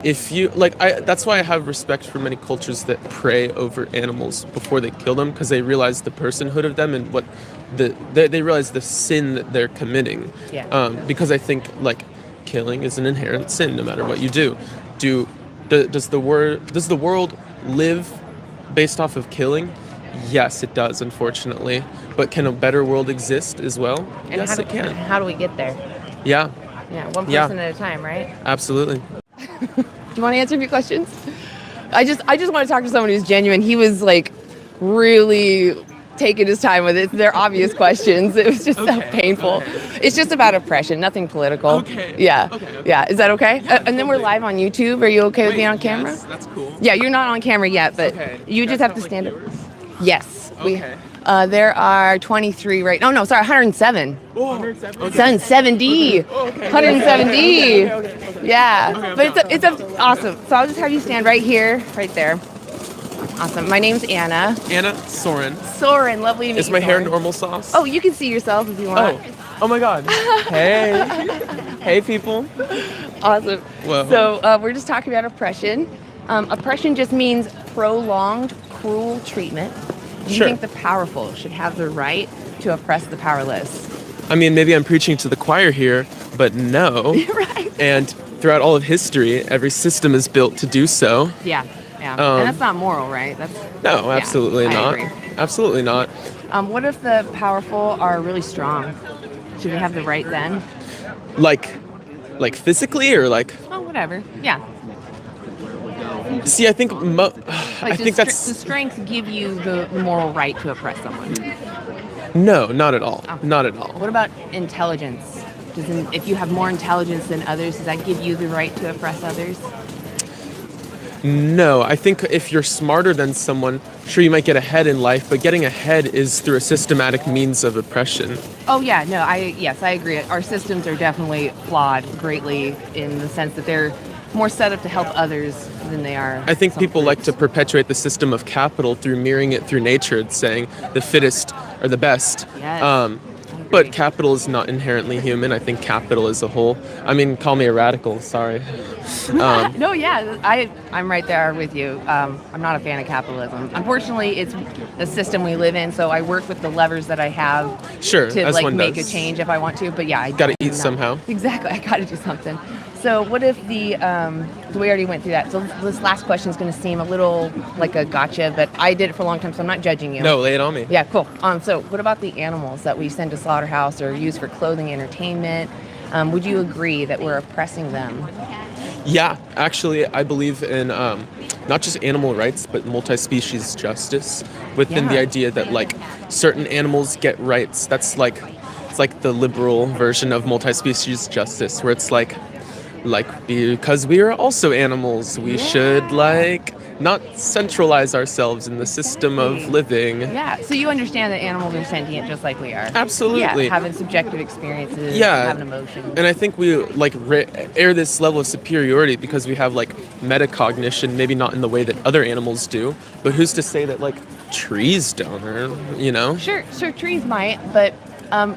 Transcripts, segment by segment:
If you that's why I have respect for many cultures that pray over animals before they kill them, because they realize the personhood of them and what they realize the sin that they're committing. Yeah. Because I think like killing is an inherent sin, no matter what you do. Does the world live based off of killing? Yes, it does, unfortunately. But can a better world exist as well? And yes, it can. How do we get there? Yeah. Yeah, one person at a time, right? Absolutely. Do you want to answer a few questions? I just want to talk to someone who's genuine. He was like really taking his time with it. They're obvious questions. It was just so painful. Okay. It's just about oppression, nothing political. Okay. Yeah. Okay. Yeah. Is that okay? Yeah, and then we're live on YouTube. Are you okay with being on camera? Yes, that's cool. Yeah, you're not on camera yet, but you just have to stand up. Yes. Okay. There are 23 right. Oh no, sorry, 107. Oh, 107. Okay. 170. Oh, okay. 170. Okay. Yeah. But it's awesome. So I'll just have you stand right here, right there. Awesome. My name's Anna. Anna Soren. Soren, lovely to meet you. Is my hair normal sauce? Oh, you can see yourself if you want. Oh my God. Hey. Hey, people. Awesome. Whoa. So we're just talking about oppression. Oppression just means prolonged, cruel treatment. Do you think the powerful should have the right to oppress the powerless? I mean, maybe I'm preaching to the choir here, but no. Right. And throughout all of history, every system is built to do so. Yeah. And that's not moral, right? No, absolutely not. I agree. Absolutely not. What if the powerful are really strong? Should they have the right then? Like physically or like? Oh, whatever. Yeah. See, I think that's the strength give you the moral right to oppress someone. No, not at all. Oh. Not at all. What about intelligence? If you have more intelligence than others, does that give you the right to oppress others? No, I think if you're smarter than someone, sure, you might get ahead in life, but getting ahead is through a systematic means of oppression. Oh yeah, no, I agree. Our systems are definitely flawed greatly in the sense that they're more set up to help others than they are. I think people like to perpetuate the system of capital through mirroring it through nature and saying the fittest are the best. Yes. But capital is not inherently human. I think capital as a whole. I mean, call me a radical. Sorry. No, yeah, I'm right there with you. I'm not a fan of capitalism. Unfortunately, it's the system we live in, so I work with the levers that I have to like make a change if I want to. But yeah, I gotta eat somehow. Exactly, I gotta do something. So what if we already went through that. So this last question is going to seem a little like a gotcha, but I did it for a long time, so I'm not judging you. No, lay it on me. Yeah, cool. So what about the animals that we send to slaughterhouse or use for clothing, entertainment? Would you agree that we're oppressing them? Yeah, actually, I believe in not just animal rights, but multi-species justice within the idea that like certain animals get rights. It's like the liberal version of multi-species justice, where it's like because we are also animals, we should not centralize ourselves in the system of living. Yeah, so you understand that animals are sentient just like we are. Absolutely. Yeah, having subjective experiences, having emotions. And I think we air this level of superiority because we have metacognition, maybe not in the way that other animals do, but who's to say that trees don't, or, you know? Sure, trees might, but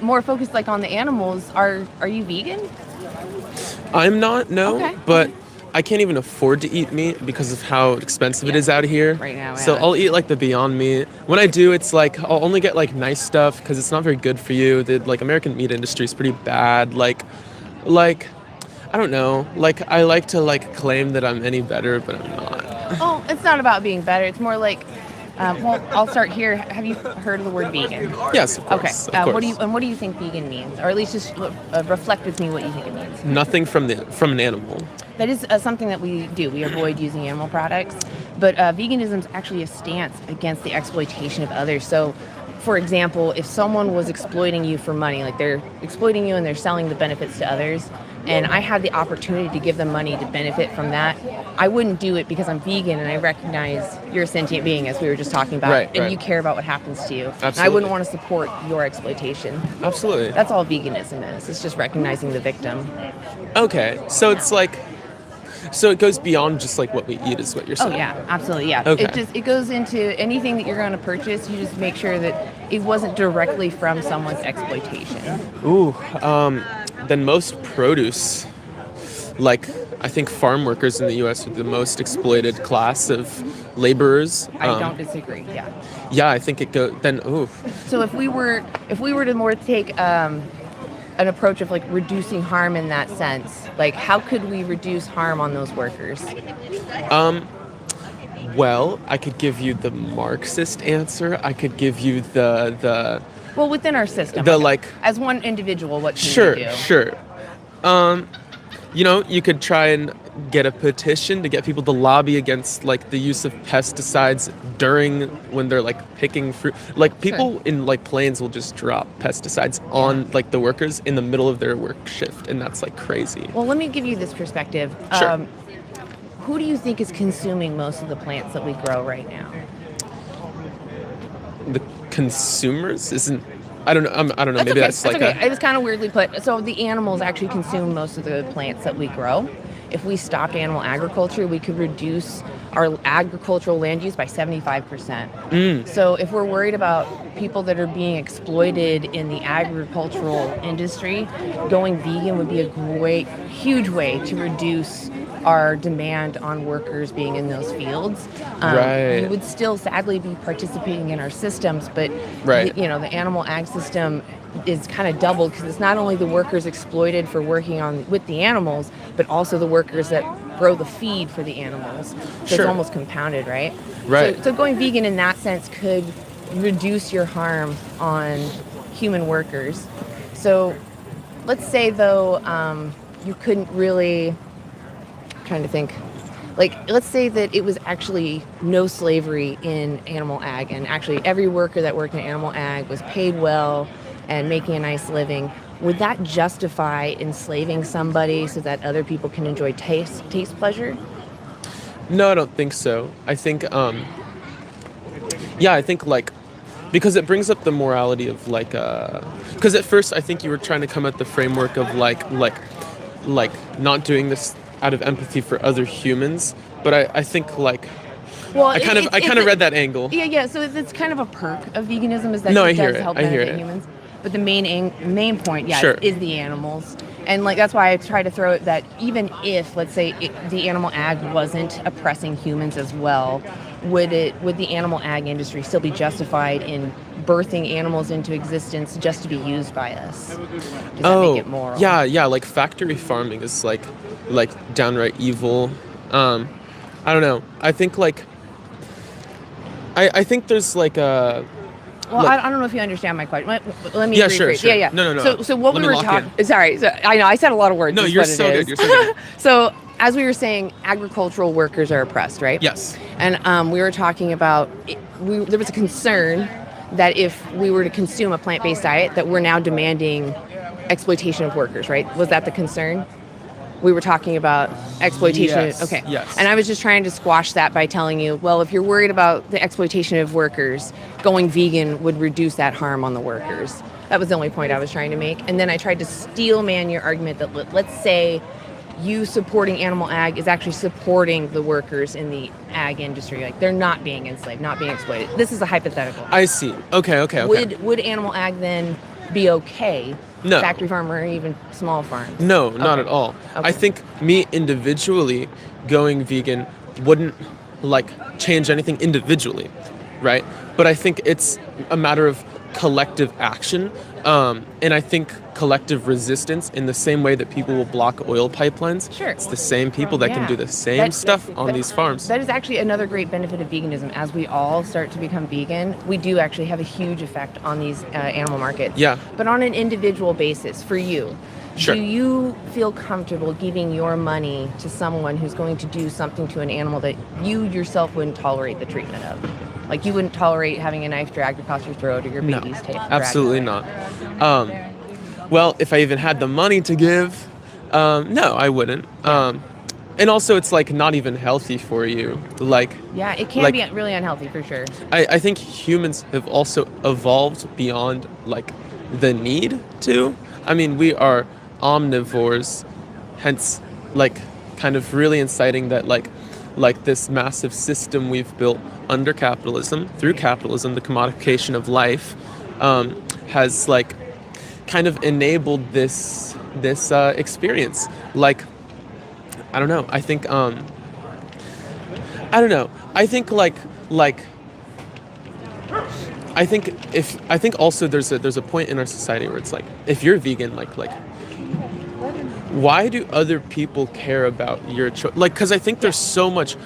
more focused on the animals. Are you vegan? I'm not, no, okay. But I can't even afford to eat meat because of how expensive it is out here. Right now, yeah. So I'll eat the Beyond Meat. When I do, it's I'll only get nice stuff because it's not very good for you. The American meat industry is pretty bad. I don't know. I like to claim that I'm any better, but I'm not. Oh, it's not about being better. It's more well, I'll start here. Have you heard of the word vegan? Yes, of course. Okay. Of course. What do you think vegan means? Or at least just reflect with me what you think it means. Nothing from an animal. That is something that we do. We avoid using animal products. But veganism is actually a stance against the exploitation of others. So, for example, if someone was exploiting you for money, they're exploiting you and they're selling the benefits to others, and I had the opportunity to give them money to benefit from that, I wouldn't do it because I'm vegan and I recognize you're a sentient being, as we were just talking about, and you care about what happens to you. Absolutely. And I wouldn't want to support your exploitation. Absolutely. That's all veganism is. It's just recognizing the victim. Okay, so it's so it goes beyond just what we eat, is what you're saying. Oh yeah, absolutely, yeah. Okay. It goes into anything that you're going to purchase. You just make sure that it wasn't directly from someone's exploitation. Ooh, then most produce. like I think farm workers in the U.S. are the most exploited class of laborers. I don't disagree. Yeah. Yeah, I think it go then. Ooh, So if we were to more take an approach of like reducing harm in that sense, like how could we reduce harm on those workers? well, I could give you the Marxist answer. I could give you the Well, within our system, the like, like. as one individual, what can Sure, we do? sure. You could try and get a petition to get people to lobby against like the use of pesticides during when they're like picking fruit. Like people in like planes will just drop pesticides on like the workers in the middle of their work shift, and that's like crazy. Well, let me give you this perspective. Sure. Who do you think is consuming most of the plants that we grow right now? The consumers isn't. I don't know. I don't know. Maybe Okay. that's like okay. It was kind of weirdly put. So the animals actually consume most of the plants that we grow. If we stopped animal agriculture, we could reduce our agricultural land use by 75%. So if we're worried about people that are being exploited in the agricultural industry, going vegan would be a great, huge way to reduce our demand on workers being in those fields. Right. You would still sadly be participating in our systems, but Right. the animal ag system is kind of doubled because it's not only the workers exploited for working on with the animals, but also the workers that grow the feed for the animals. So Sure. it's almost compounded, right? Right. So going vegan in that sense could reduce your harm on human workers. So let's say though you couldn't really. Trying to think, like let's say that it was actually no slavery in animal ag, and actually every worker that worked in animal ag was paid well and making a nice living. Would that justify enslaving somebody so that other people can enjoy taste pleasure? No, I don't think so. I think I think like because it brings up the morality of like because at first I think you were trying to come at the framework of like not doing this out of empathy for other humans, but I think like Well, I kind of read that angle. Yeah. So it's kind of a perk of veganism is that No, I it hear does it. help I hear benefit it. humans. But the main point, Sure. is the animals. And like that's why I try to throw it that even if, let's say, the animal ag wasn't oppressing humans as well, would the animal ag industry still be justified in birthing animals into existence just to be used by us? Does that make it moral? Yeah, like factory farming is like downright evil. I don't know. I think like I think there's like a Well, like, I don't know if you understand my question. Let me Yeah, rephrase. sure. Yeah. No. So what Let we me were lock talking. Sorry. So I know I said a lot of words. No, is you're what it so is. good. You're so good. So as we were saying, agricultural workers are oppressed, right? Yes. And we were talking about there was a concern that if we were to consume a plant-based diet, that we're now demanding exploitation of workers, right? Was that the concern? We were talking about exploitation. Yes, Okay. yes. And I was just trying to squash that by telling you, well, if you're worried about the exploitation of workers, going vegan would reduce that harm on the workers. That was the only point I was trying to make. And then I tried to steel man your argument that let's say you supporting animal ag is actually supporting the workers in the ag industry. Like they're not being enslaved, not being exploited. This is a hypothetical. I see. Okay. Would animal ag then be okay? No. Factory farm or even small farms? No, not Okay. at all. Okay. I think me individually going vegan wouldn't like change anything individually, right? But I think it's a matter of collective action, and I think collective resistance in the same way that people will block oil pipelines. Sure. It's the same people that can do the same That- stuff on these farms. That is actually another great benefit of veganism. As we all start to become vegan, we do actually have a huge effect on these animal markets. Yeah. But on an individual basis, for you, Sure. do you feel comfortable giving your money to someone who's going to do something to an animal that you yourself wouldn't tolerate the treatment of? Like you wouldn't tolerate having a knife dragged across your throat or your No, baby's tape dragged absolutely away. not. Well, if I even had the money to give, no, I wouldn't. And also, it's like not even healthy for you. Like, Yeah, it can like, be really unhealthy for sure. I think humans have also evolved beyond like the need to. I mean, we are omnivores, hence like kind of really inciting that like this massive system we've built under capitalism, through capitalism, the commodification of life, has like kind of enabled this experience. Like I don't know. I think I don't know. I think like I think also there's a point in our society where it's like, if you're vegan, like why do other people care about your choice? Like, because I think there's so much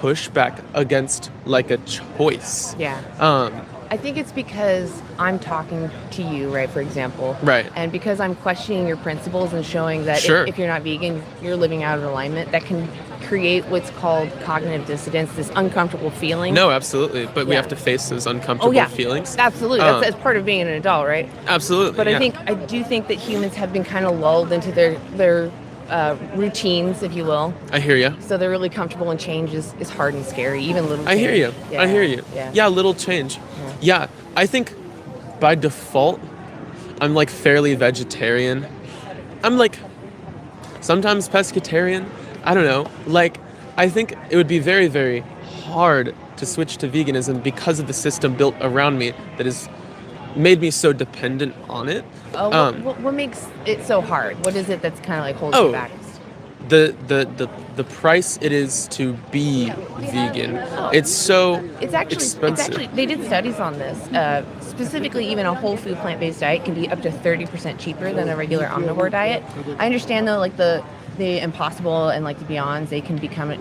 pushback against like a choice. Yeah. I think it's because I'm talking to you, right, for example. Right. And because I'm questioning your principles and showing that Sure. if you're not vegan, you're living out of alignment, that can create what's called cognitive dissonance, this uncomfortable feeling. No, absolutely. But we Yeah. have to face those uncomfortable feelings. Absolutely. That's part of being an adult, right? Absolutely. But yeah. I do think that humans have been kind of lulled into their routines, if you will. I hear you. So they're really comfortable, and change is hard and scary, even little change. I hear you. Yeah. I hear you. Yeah. Yeah, little change. Yeah. I think by default, I'm like fairly vegetarian. I'm like sometimes pescatarian. I don't know. Like, I think it would be very, very hard to switch to veganism because of the system built around me that has made me so dependent on it. What makes it so hard? What is it that's kind of like holding you back? The price it is to be vegan. It's so expensive. It's actually they did studies on this. Specifically, even a whole food plant-based diet can be up to 30% cheaper than a regular omnivore diet. I understand though, like the Impossible and like the Beyonds, they can become a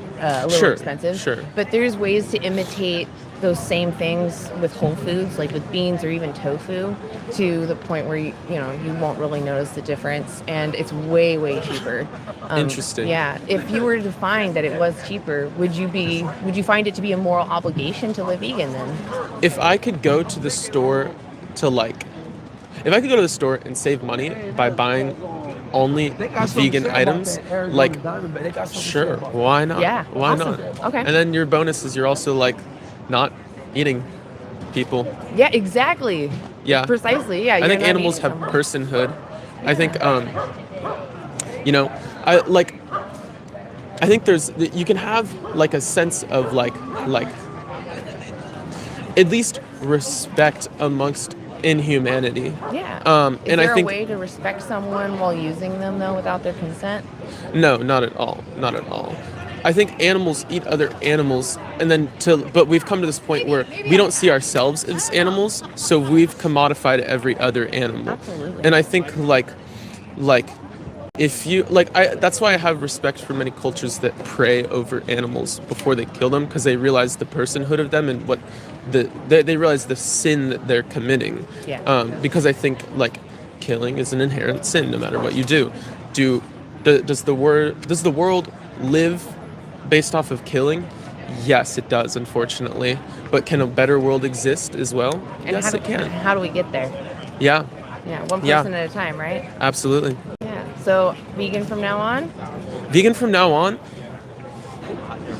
little expensive. Sure. But there's ways to imitate those same things with whole foods, like with beans or even tofu, to the point where you won't really notice the difference, and it's way, way cheaper. Interesting. Yeah. If you were to find that it was cheaper, would you find it to be a moral obligation to live vegan then? If I could go to the store and save money by buying only vegan items, like, sure, why not? Yeah, why awesome. not? Okay. And then your bonus is you're also like not eating people. Yeah, exactly. Yeah, Precisely. Yeah. I think animals have personhood. I think I think you can have like a sense of like at least respect amongst inhumanity. Yeah. Is and there I think a way to respect someone while using them though without their consent? no, not at all. Not at all. I think animals eat other animals, but we've come to this point where we don't see ourselves as animals, so we've commodified every other animal. Absolutely. And I think if you that's why I have respect for many cultures that pray over animals before they kill them, because they realize the personhood of them and what they realize the sin that they're committing. Yeah. Because I think like killing is an inherent sin, no matter what you do. Does the world live based off of killing? Yes, it does, unfortunately. But can a better world exist as well? And yes, it can. How do we get there? Yeah. Yeah, one person at a time, right? Absolutely. Yeah. So vegan from now on? Vegan from now on?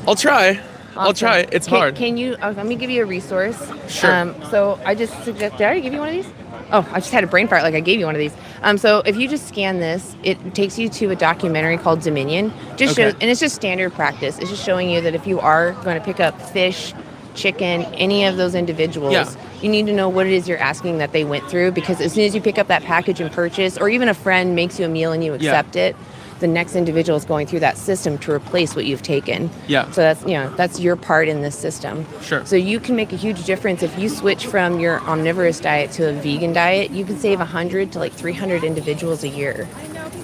I'll try. Awesome. I'll try. It's hard. Can you, let me give you a resource. Sure. So I just suggest, did I already give you one of these? Oh, I just had a brain fart like I gave you one of these. So if you just scan this, it takes you to a documentary called Dominion. Shows, and it's just standard practice. It's just showing you that if you are going to pick up fish, chicken, any of those individuals, you need to know what it is you're asking that they went through, because as soon as you pick up that package and purchase, or even a friend makes you a meal and you accept it, the next individual is going through that system to replace what you've taken. Yeah. So that's your part in this system. Sure. So you can make a huge difference if you switch from your omnivorous diet to a vegan diet. You can save 100 to like 300 individuals a year.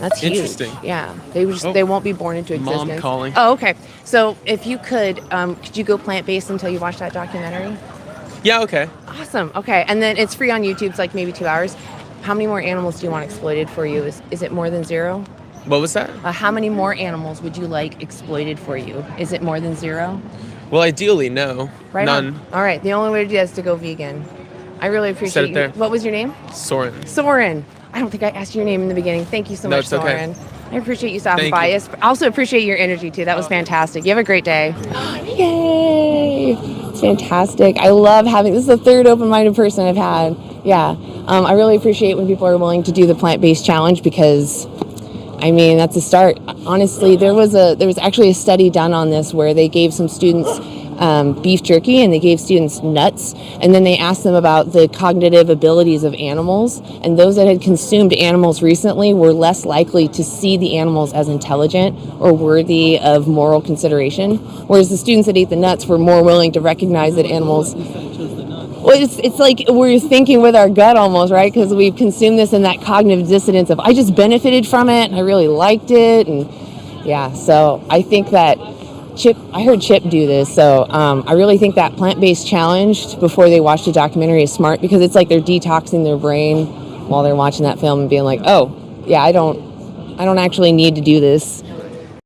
That's huge. Interesting. Yeah. They won't be born into existence. Mom calling. Oh, okay. So if you could you go plant-based until you watch that documentary? Yeah, okay. Awesome. Okay. And then it's free on YouTube. It's like maybe 2 hours. How many more animals do you want exploited for you? Is it more than 0? What was that? How many more animals would you like exploited for you? Is it more than 0? Well, ideally, no. Right. None. On. All right. The only way to do that is to go vegan. I really appreciate Said it there. What was your name? Soren. Soren. I don't think I asked your name in the beginning. Thank you so much, it's okay. Soren. I appreciate you stopping by. I also appreciate your energy, too. That was fantastic. You have a great day. Yay! It's fantastic. I love having... This is the third open-minded person I've had. Yeah. I really appreciate when people are willing to do the plant-based challenge, because... I mean, that's a start. Honestly, there was actually a study done on this where they gave some students beef jerky, and they gave students nuts, and then they asked them about the cognitive abilities of animals, and those that had consumed animals recently were less likely to see the animals as intelligent or worthy of moral consideration, whereas the students that ate the nuts were more willing to recognize that animals... Well, it's like we're thinking with our gut almost, right? Because we've consumed this in that cognitive dissonance of, I just benefited from it, and I really liked it, and yeah, so I think that I heard Chip do this, so I really think that plant-based challenge before they watch the documentary is smart, because it's like they're detoxing their brain while they're watching that film and being like, oh, yeah, I don't actually need to do this.